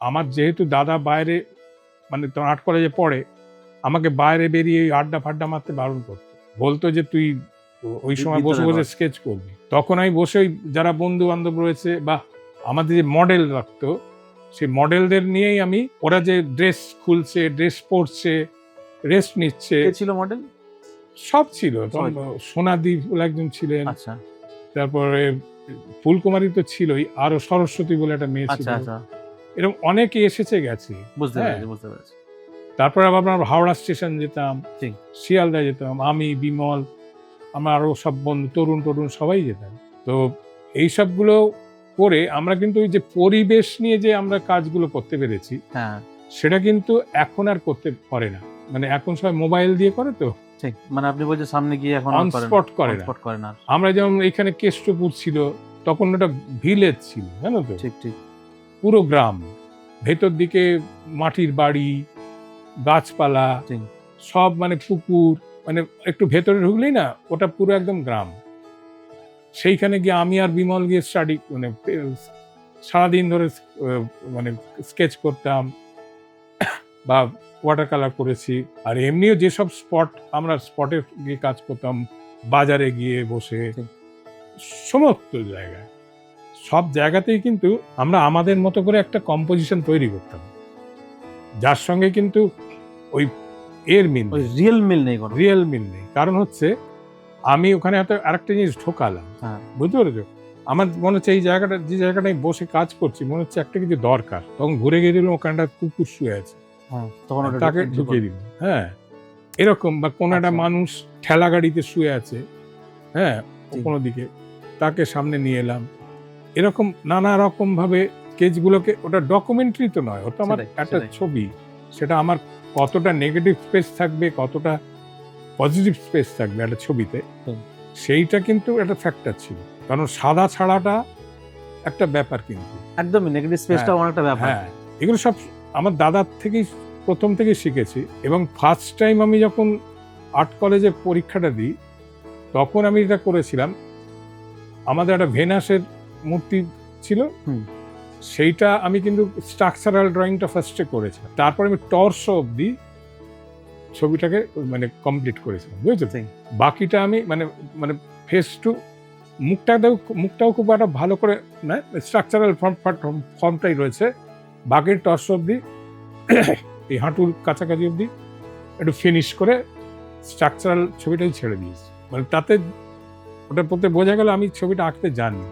আমার যেহেতু দাদা বাইরে মানে তো আর্ট কলেজে পড়ে, আমাকে বাইরে বেরিয়ে আড্ডা ফাড্ডা মারতে বারণ করতো। বলতো যে তুই ওই সময় বসে বসে স্কেচ করবি। তখন আমি বসে যারা বন্ধু বান্ধব রয়েছে বা আমাদের যে মডেল রাখতো, সেই মডেলদের নিয়েই আমি ওরা যে ড্রেস খুলছে, ড্রেস পরছে, রেস্ট নিচ্ছে। কে ছিল মডেল? সব ছিল। সোনাদি একজন ছিলেন, আচ্ছা, তারপরে ফুলকুমারী তো ছিলই, আরো সরস্বতী বলে একটা মেয়ে ছিল। আচ্ছা আচ্ছা, এরকম অনেকে এসেছে গেছে। বুঝতে হ্যাঁ। পেরেছি। তারপরে আবার আমরা হাওড়া স্টেশন যেতাম, ঠিক। শিয়ালদা যেতাম, আমি, বিমল, আমরা আরো সব বন্ধু তরুণ সবাই যেতাম। তো এই সবগুলো করে আমরা কিন্তু ওই যে পরিবেশ নিয়ে যে আমরা কাজগুলো করতে পেরেছি, হ্যাঁ, সেটা কিন্তু এখন আর করতে পারে না। মানে এখন সবাই মোবাইল দিয়ে করে তো, ঠিক। মানে আপনি বলছেন সামনে গিয়ে এখন অন স্পট করে না। আমরা যেমন এখানে কেষ্টপুর ছিল, তখন ওটা ভিলেজ ছিল, জানো তো, ঠিক ঠিক, পুরো গ্রাম, ভেতর দিকে মাটির বাড়ি, গাছপালা, সব মানে পুকুর, মানে একটু ভেতরে ঢুকলেই না ওটা পুরো একদম গ্রাম। সেইখানে গিয়ে আমি আর বিমল গিয়ে স্টাডি মানে সারাদিন ধরে মানে স্কেচ করতাম বা ওয়াটার কালার করেছি। আর এমনিও যেসব স্পট, আমরা স্পটে গিয়ে কাজ করতাম, বাজারে গিয়ে বসে, সমস্ত জায়গায়, সব জায়গাতেই কিন্তু আমরা আমাদের মতো করে একটা কম্পোজিশন তৈরি করতাম, যার সঙ্গে কিন্তু ওই এর মিল, রিয়েল মিল নেই। কারণ হচ্ছে আমি ওখানে আরেকটা জিনিস ঢোকালাম, বুঝতে পেরেছো? আমার মনে হচ্ছে এই জায়গাটা, যে জায়গাটায় বসে কাজ করছি, মনে হচ্ছে একটা কিছু দরকার। তখন ঘুরে গিয়ে দিলাম ওখানটা কুকুর শুয়ে আছে, তাকে ঢুকিয়ে দিল। হ্যাঁ, এরকম। বা কোনো একটা মানুষ ঠেলা গাড়িতে শুয়ে আছে, হ্যাঁ, কোনো দিকে, তাকে সামনে নিয়ে এলাম। এরকম নানা রকম ভাবে স্কেচগুলোকে, ওটা ডকুমেন্টারি তো নয়, ওটা আমার একটা ছবি। সেটা আমার কতটা নেগেটিভ স্পেস থাকবে, কতটা পজিটিভ স্পেস থাকবে একটা ছবিতে, সেইটা কিন্তু একটা ফ্যাক্টর ছিল। কারণ সাদা ছাড়াটা একটা ব্যাপার, কিন্তু একদমই নেগেটিভ স্পেসটা অনেকটা ব্যাপার। হ্যাঁ, এগুলো সব আমার দাদার থেকেই প্রথম থেকেই শিখেছি। এবং ফার্স্ট টাইম আমি যখন আর্ট কলেজে পরীক্ষাটা দিই, তখন আমি এটা করেছিলাম, আমাদের একটা ভেনাসের মূর্তি ছিল, সেইটা আমি কিন্তু স্ট্রাকচারাল ড্রয়িংটা ফার্স্টে করেছিলাম। তারপর আমি টর্সো অব্দি ছবিটাকে মানে কমপ্লিট করেছিলাম, বুঝেছো? বাকিটা আমি মানে মানে ফেস টু মুখটাও খুব একটা ভালো করে না, স্ট্রাকচারাল ফর্মটাই রয়েছে। বাকির টর্স অব্দি, এই হাঁটুর কাছাকাছি অব্দি একটু ফিনিশ করে স্ট্রাকচারাল ছবিটাই ছেড়ে দিয়েছি। মানে তাতে ওটার প্রতি বোঝা গেল আমি ছবিটা আঁকতে জানি।